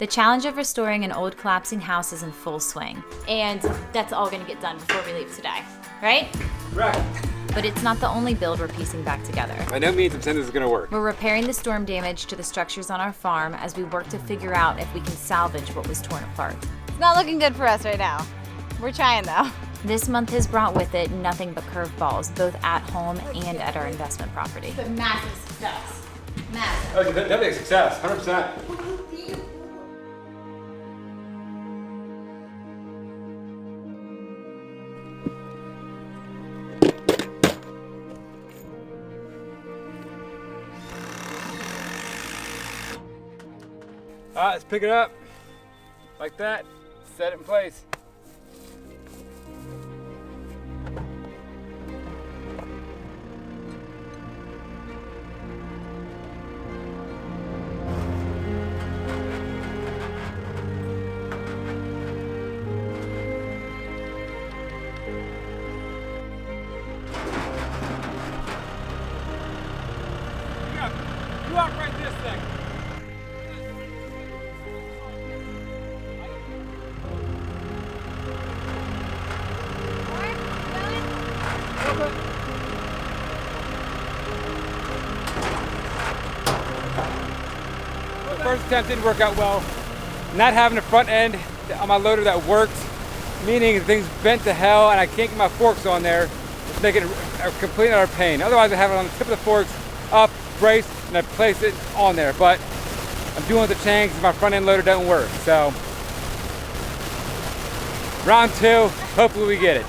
The challenge of restoring an old collapsing house is in full swing. And that's all gonna get done before we leave today, right? Right. But it's not the only build we're piecing back together. By no means I'm saying this is gonna work. We're repairing the storm damage to the structures on our farm as we work to figure out if we can salvage what was torn apart. It's not looking good for us right now. We're trying though. This month has brought with it nothing but curveballs, both at home and at our investment property. It's a massive success. Massive. Oh, definitely a success, 100%. All right, let's pick it up like that, set it in place. You operate this thing. The first attempt didn't work out well. Not having a front end on my loader that worked, meaning the thing's bent to hell and I can't get my forks on there. It's making a complete and utter pain. Otherwise I have it on the tip of the forks, up, brace, and I place it on there. But I'm doing the change because my front end loader doesn't work. So round 2, hopefully we get it.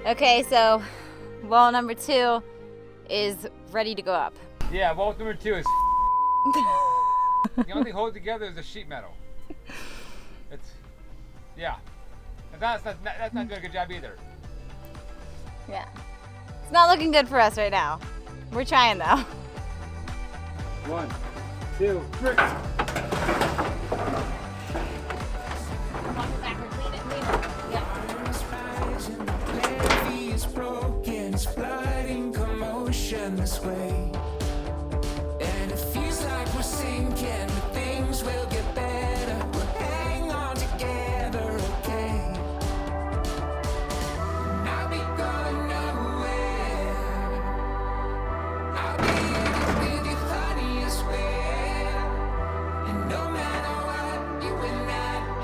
Okay, so wall number 2 is ready to go up. Yeah, wall number 2 is the only thing holding together is the sheet metal. It's, yeah. And that's not doing a good job either. Yeah. It's not looking good for us right now. We're trying though. 1, 2, 3. This way, and it feels like we're sinking, but things will get better. We'll hang on together, okay? I'll be going nowhere. I'll be in it with you, honey, I swear. And no matter what you and I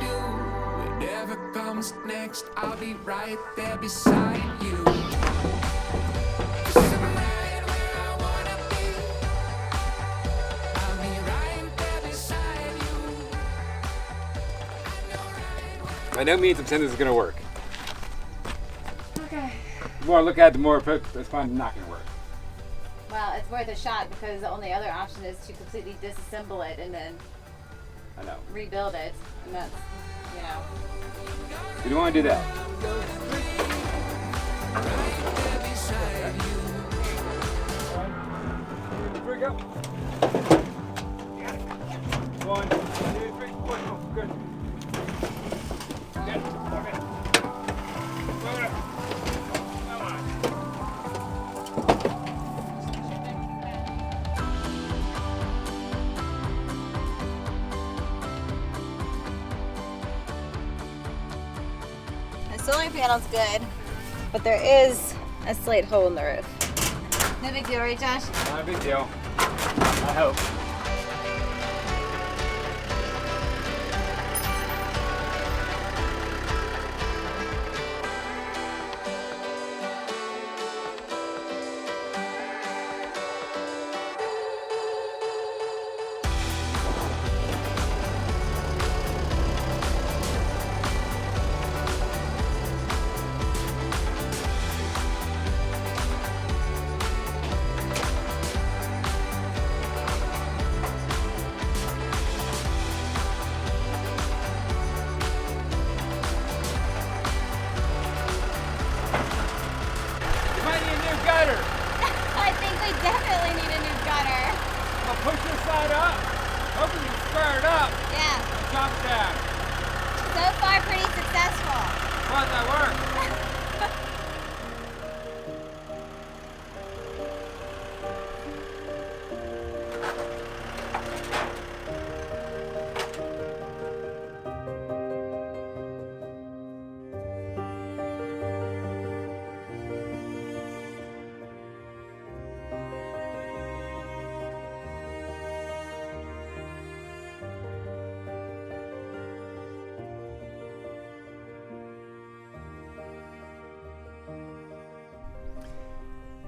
do, whatever comes next, I'll be right there beside you. By no means I'm saying this is gonna work. Okay. The more I look at it, the more it's probably not gonna work. Well, it's worth a shot because the only other option is to completely disassemble it and then I know. rebuild it. And that's, you know. You don't want to do that. Here we go. 1, 2, 3, 4. Oh, good. The solar panel's good, but there is a slate hole in the roof. No big deal, right, Josh? Not a big deal. I hope.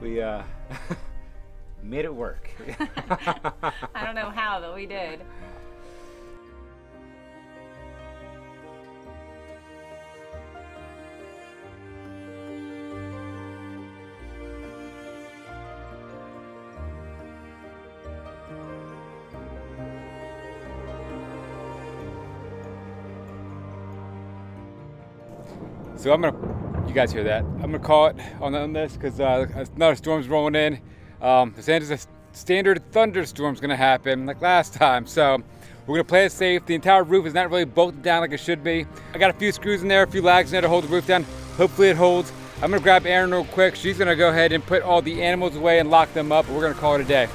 We made it work. I don't know how, but we did. So you guys hear that? I'm gonna call it on this because another storm's rolling in. The standard thunderstorm's gonna happen like last time. So we're gonna play it safe. The entire roof is not really bolted down like it should be. I got a few screws in there, a few lags in there to hold the roof down. Hopefully it holds. I'm gonna grab Erin real quick. She's gonna go ahead and put all the animals away and lock them up. We're gonna call it a day.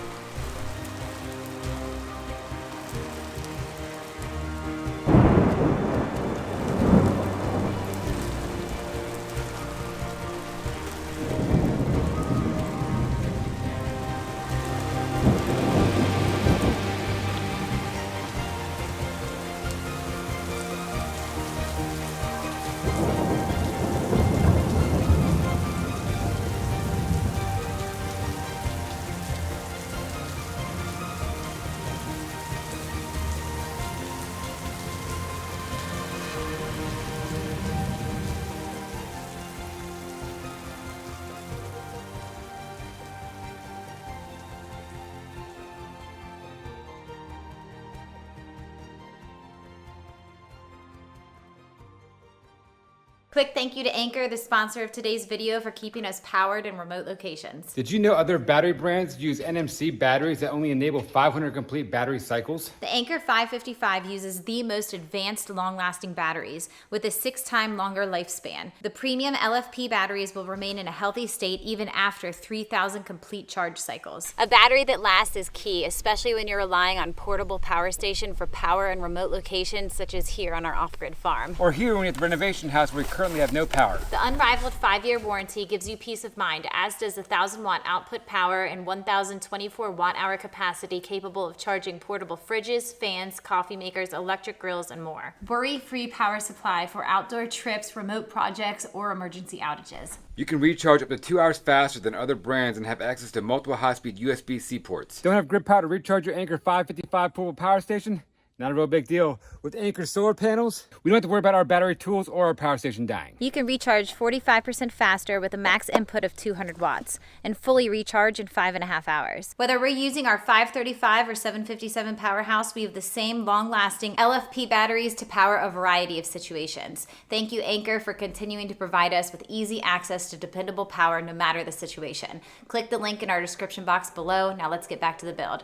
Quick thank you to Anchor, the sponsor of today's video, for keeping us powered in remote locations. Did you know other battery brands use NMC batteries that only enable 500 complete battery cycles? The Anchor 555 uses the most advanced long-lasting batteries with a 6-time longer lifespan. The premium LFP batteries will remain in a healthy state even after 3,000 complete charge cycles. A battery that lasts is key, especially when you're relying on portable power station for power in remote locations such as here on our off-grid farm. Or here when you're at the renovation house where we currently have no power. The unrivaled 5-year warranty gives you peace of mind, as does the 1,000-watt output power and 1,024 watt-hour capacity capable of charging portable fridges, fans, coffee makers, electric grills, and more. Worry-free power supply for outdoor trips, remote projects, or emergency outages. You can recharge up to 2 hours faster than other brands and have access to multiple high-speed USB-C ports. Don't have grid power to recharge your Anchor 555 portable power station? Not a real big deal. With Anchor solar panels, we don't have to worry about our battery tools or our power station dying. You can recharge 45% faster with a max input of 200 watts and fully recharge in 5.5 hours. Whether we're using our 535 or 757 powerhouse, we have the same long-lasting LFP batteries to power a variety of situations. Thank you, Anchor, for continuing to provide us with easy access to dependable power no matter the situation. Click the link in our description box below. Now let's get back to the build.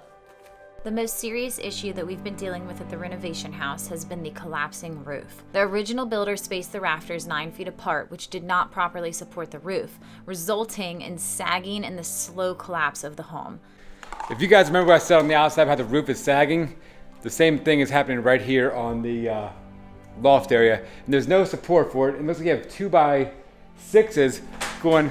The most serious issue that we've been dealing with at the renovation house has been the collapsing roof. The original builder spaced the rafters 9 feet apart, which did not properly support the roof, resulting in sagging and the slow collapse of the home. If you guys remember what I said on the outside how the roof is sagging, the same thing is happening right here on the loft area. And there's no support for it. It looks like you have 2x6s going,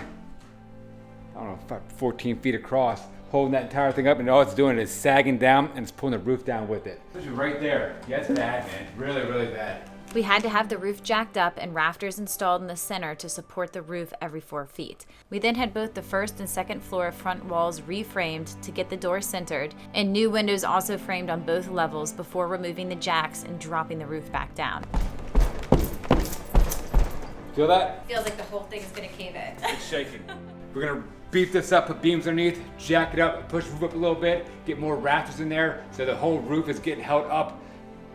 I don't know, about 14 feet across, holding that entire thing up, and all it's doing is sagging down and it's pulling the roof down with it. Right there. Yeah, it's bad, man. Really, really bad. We had to have the roof jacked up and rafters installed in the center to support the roof every 4 feet. We then had both the first and second floor front walls reframed to get the door centered, and new windows also framed on both levels before removing the jacks and dropping the roof back down. Feel that? Feels like the whole thing is gonna cave in. It's shaking. We're gonna beef this up, put beams underneath, jack it up, push the roof up a little bit, get more rafters in there so the whole roof is getting held up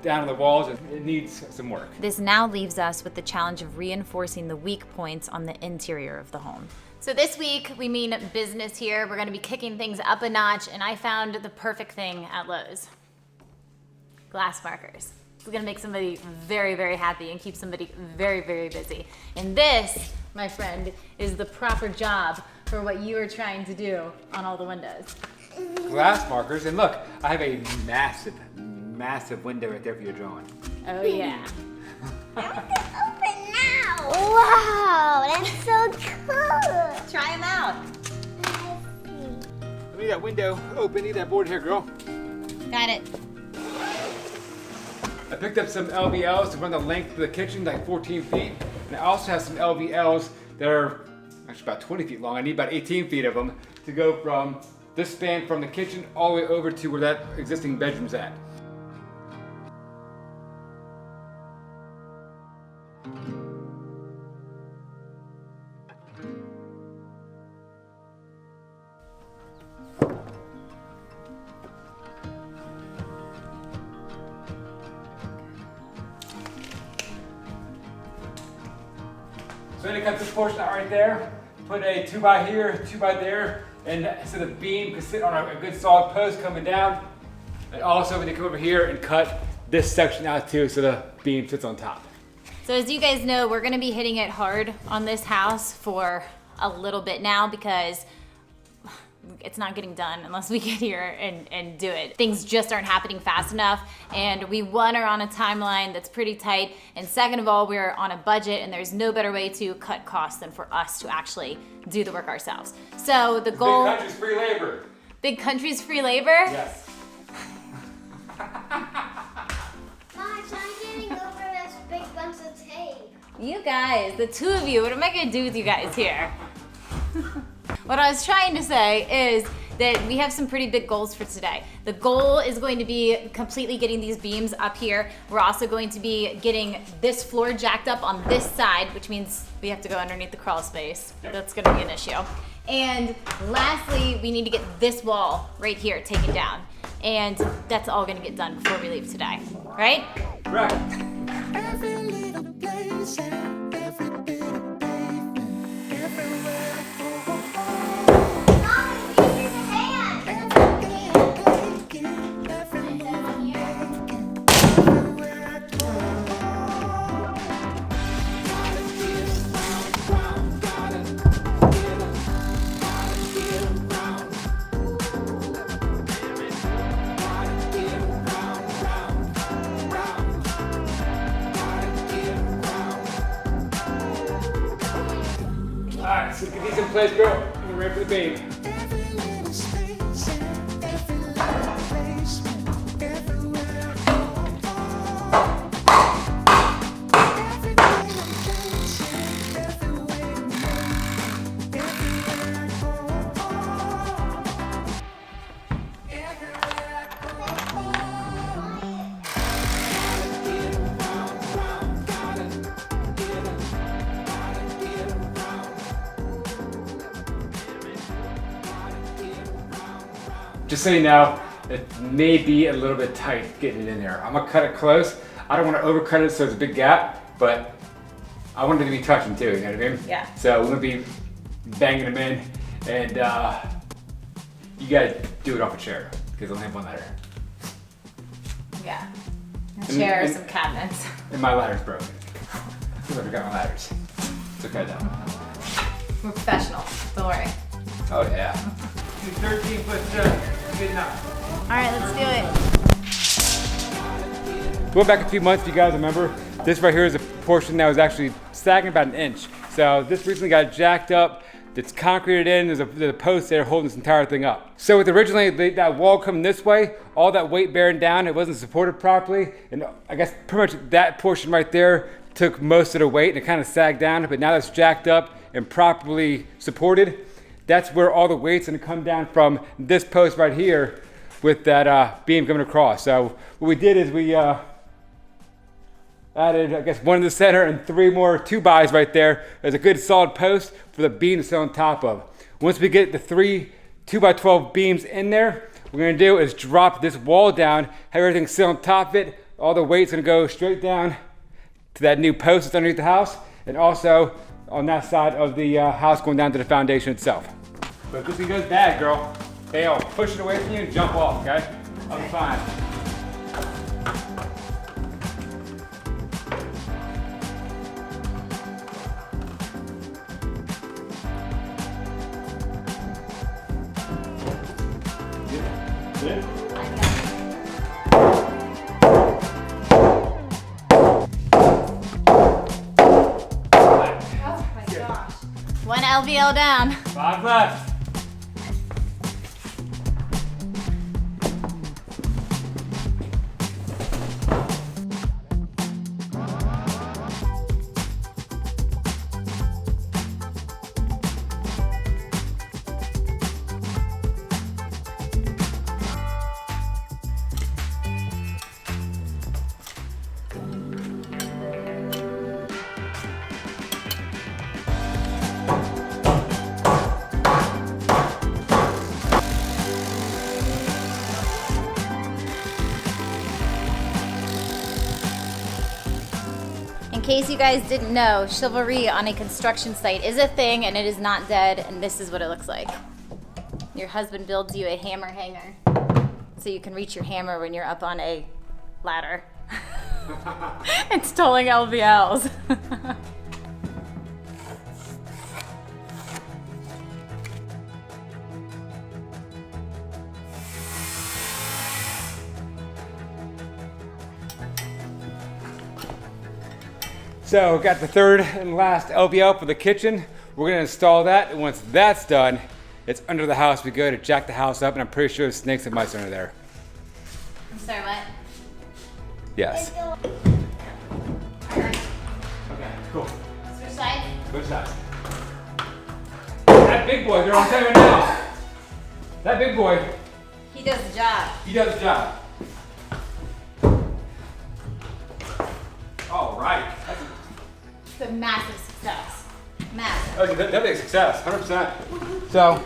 down on the walls. It needs some work. This now leaves us with the challenge of reinforcing the weak points on the interior of the home. So this week, we mean business here. We're gonna be kicking things up a notch, and I found the perfect thing at Lowe's. Glass markers. It's gonna make somebody very, very happy and keep somebody very, very busy. And this, my friend, is the proper job for what you are trying to do on all the windows. Glass markers, and look, I have a massive, massive window right there for your drawing. Oh yeah. Open now! Wow, that's so cool! Try them out. I need that window open, need that board here, girl. Got it. I picked up some LVLs to run the length of the kitchen, like 14 feet. And I also have some LVLs that are, actually actually about 20 feet long. I need about 18 feet of them to go from this span from the kitchen all the way over to where that existing bedroom's at. So then I cut this portion out right there, put a 2x here, 2x there, and so the beam can sit on a good solid post coming down. And also we need to come over here and cut this section out too so the beam sits on top. So as you guys know, we're gonna be hitting it hard on this house for a little bit now because it's not getting done unless we get here and do it. Things just aren't happening fast enough, and we, one, are on a timeline that's pretty tight, and second of all, we're on a budget, and there's no better way to cut costs than for us to actually do the work ourselves. So the goal— Big country's free labor. Big country's free labor? Yes. Max, I'm getting over this big bunch of tape. You guys, the two of you, what am I gonna do with you guys here? What I was trying to say is that we have some pretty big goals for today. The goal is going to be completely getting these beams up here. We're also going to be getting this floor jacked up on this side, which means we have to go underneath the crawl space. That's gonna be an issue. And lastly, we need to get this wall right here taken down. And that's all gonna get done before we leave today, right? Right. Every little place and every bit of pavement, everywhere I go, Mom, give me the hand. everything I'm taking, every move I'm making, everywhere I go. Gotta get around, gotta get around, gotta get around, Alright, so get these in place, girl. You're ready for the beam. every little space and every little placement, everywhere I go. Every day I'm chasing, every way I'm moving, everywhere I go. Everywhere I go. Gotta get around, gotta get Just so you know, it may be a little bit tight getting it in there. I'm gonna cut it close. I don't wanna overcut it so there's a big gap, but I want it to be touching too, you know what I mean? Yeah. So we're gonna be banging them in, and you gotta do it off a chair, because I only have one ladder. Yeah. A And- chair, and- some cabinets. And my ladder's broken. I forgot my ladders. It's okay though. We're professional, don't worry. Oh yeah. 13 foot good enough. All right, let's do it. Going back a few months, if you guys remember, this right here is a portion that was actually sagging about an inch. So this recently got jacked up. It's concreted in. There's a post there holding this entire thing up. So with originally that wall coming this way, all that weight bearing down, it wasn't supported properly. And I guess pretty much that portion right there took most of the weight and it kind of sagged down. But now that's jacked up and properly supported, that's where all the weight's gonna come down from this post right here with that beam coming across. So what we did is we added, I guess, one in the center and 3 more 2x right there as a good solid post for the beam to sit on top of. Once we get the 3 2x12 beams in there, what we're gonna do is drop this wall down, have everything sit on top of it. All the weight's gonna go straight down to that new post that's underneath the house, and also on that side of the house going down to the foundation itself. But if this thing goes bad, girl, hey, I'll push it away from you and jump off, okay? I'll be fine. Good? One LVL down. 5 left. case you guys didn't know, chivalry on a construction site is a thing and it is not dead, and this is what it looks like. Your husband builds you a hammer hanger so you can reach your hammer when you're up on a ladder. Installing LVLs. So got the third and last LVL for the kitchen. We're gonna install that, and once that's done, it's under the house. We go to jack the house up, and I'm pretty sure there's snakes and mice under there. I'm sorry, what? Yes. Okay, cool. Switch sides? Which side? That big boy, girl, I'm telling you now. That big boy, He does the job. he does the job. All right. It's a massive success. Massive. Oh, definitely a success, 100%. So,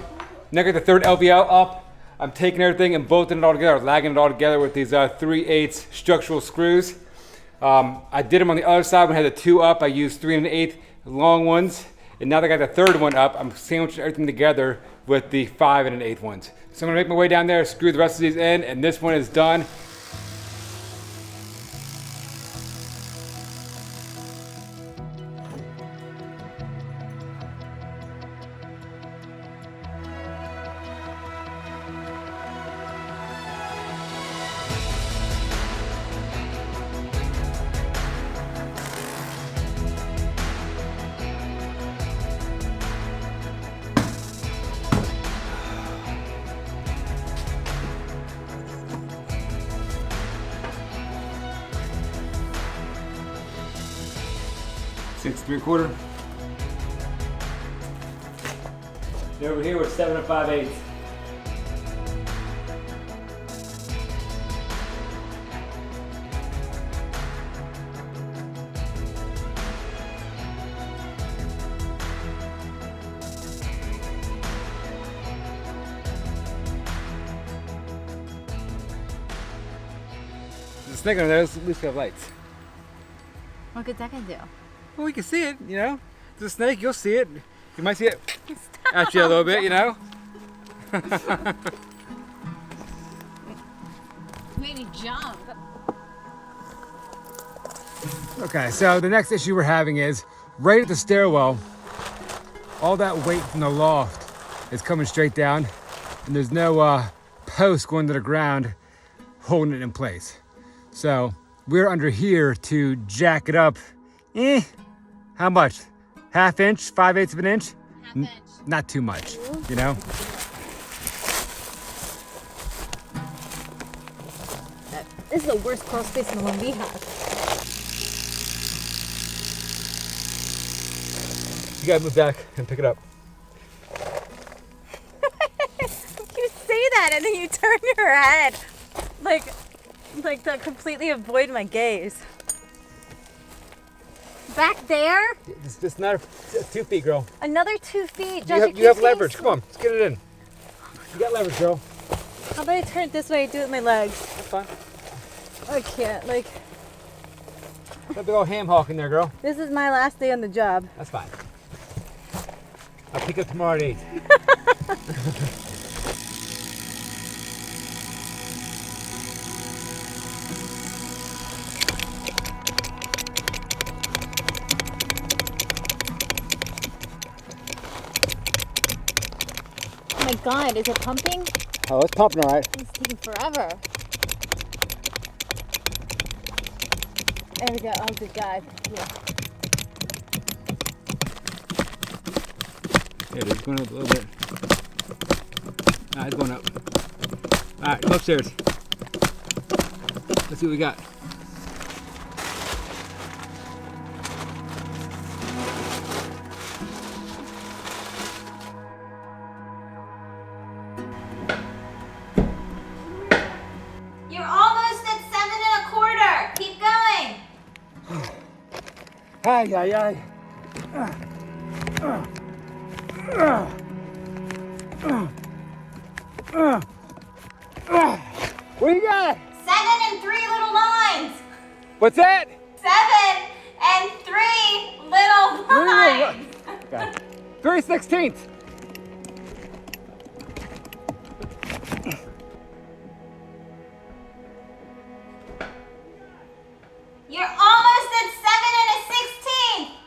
now I got the third LVL up. I'm taking everything and bolting it all together, lagging it all together with these 3/8 structural screws. I did them on the other side when I had the 2 up. I used 3 1/8 long ones. And now that I got the third one up, I'm sandwiching everything together with the 5 1/8 ones. So I'm gonna make my way down there, screw the rest of these in, and this one is done. Six 3/4. And over here we're 7 5/8. There's a snake under there, at least we have lights. What could that guy do? Well, we can see it, you know. There's a snake, you'll see it. You might see it at you a little bit, you know. Made me jump. Okay, so the next issue we're having is right at the stairwell, all that weight from the loft is coming straight down, and there's no post going to the ground holding it in place. So we're under here to jack it up. How much? Half inch, 5/8 of an inch? Half inch. Not too much, you know? This is the worst crawl space than the one we have. You gotta move back and pick it up. You say that and then you turn your head like to completely avoid my gaze. Back there? It's not 2 feet, girl. Another 2 feet. You have leverage. Come on, let's get it in. You got leverage, girl. How about I turn it this way and do it with my legs? That's fine. I can't. Like, That big old ham hawk in there, girl. this is my last day on the job. That's fine. I'll pick up tomorrow at 8. Oh my God, is it pumping? Oh, it's pumping all right. It's taking forever. There we go. Oh, good God. Yeah. Yeah, it's going up a little bit. It's going up. All right, go upstairs. Let's see what we got. You're almost at 7 1/4. Keep going. Ay, ay, ay. What do you got? 7 and 3 little lines. What's that? 7 And 3 little lines. Okay. 3/16. You're almost at 7 1/16.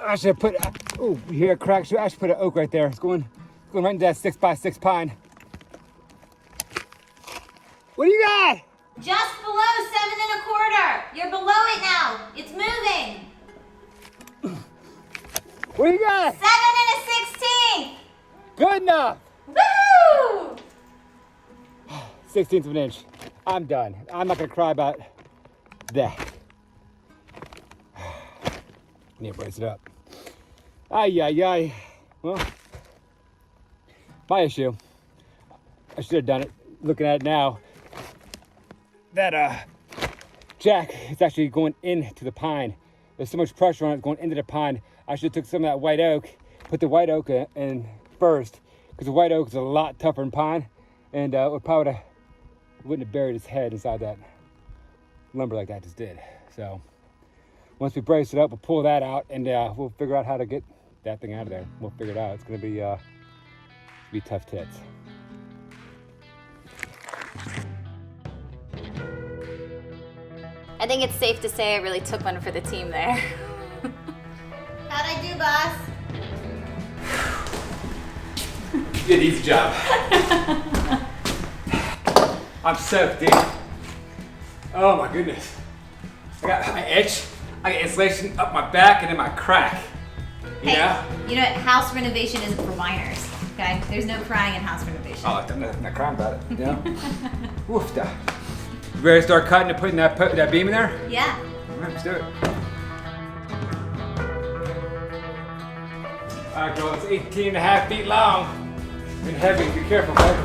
I should put, oh, you hear a crack? I should put an oak right there. It's going right into that 6x6 pine. What do you got? Just below 7 1/4. You're below it now. It's moving. What do you got? 7 1/16. Good enough. Woo! 1/16 of an inch. I'm done. I'm not gonna cry about that. Need to brace it up. Ay, ay, ay. Well, my issue. I should have done it. Looking at it now, that jack is actually going into the pine. There's so much pressure on it going into the pine. I should have took some of that white oak, put the white oak in first, because the white oak is a lot tougher than pine, and it probably wouldn't have buried its head inside that lumber like that just did. So once we brace it up, we'll pull that out, and we'll figure out how to get that thing out of there. We'll figure it out. It's gonna be tough tits. I think it's safe to say I really took one for the team there. How'd I do, boss? You did an easy job. I'm soaked, dude. Oh my goodness. I got my itch, I got insulation up my back and in my crack. You know? You know what? House renovation isn't for whiners. Okay? There's no crying in house renovation. Oh, I'm not crying about it, you know? Woof da. You ready to start cutting and putting that beam in there? Yeah. All right, let's do it. All right, girl, it's 18.5 feet long and heavy. Be careful, babe.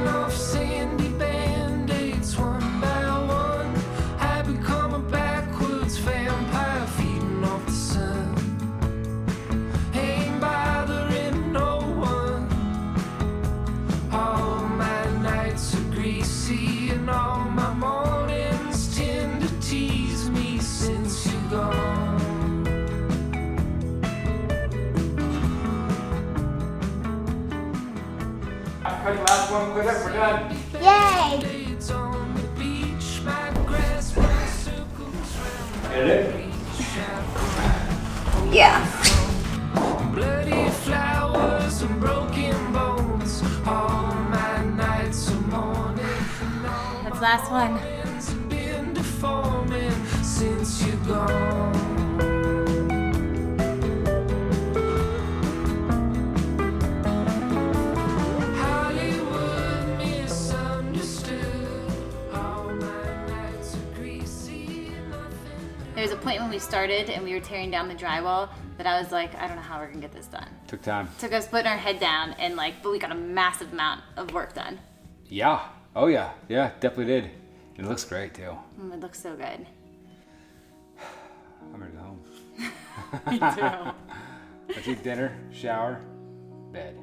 Off sandy band-aids one by one. I become a backwards vampire feeding off the sun. Ain't bothering no one. All my nights are greasy and all my mornings tend to tease me since you're gone. Cut the last one, clear up, we're done. Yay! Blades on the beach, my grass runs circles round. Get it? Yeah. Bloody flowers and broken bones. All my nights are mourning. And all That's the last one. my friends have been deforming since you're gone. Hollywood misunderstood. All my nights are greasy and nothing. There was a point when we started and we were tearing down the drywall that I was like, I don't know how we're gonna get this done. Took time. Took us putting our head down and but we got a massive amount of work done. Yeah. Oh yeah. Yeah, definitely did. And it looks great too. It looks so good. I'm ready to go home. Me too. Let's eat dinner, shower, bed.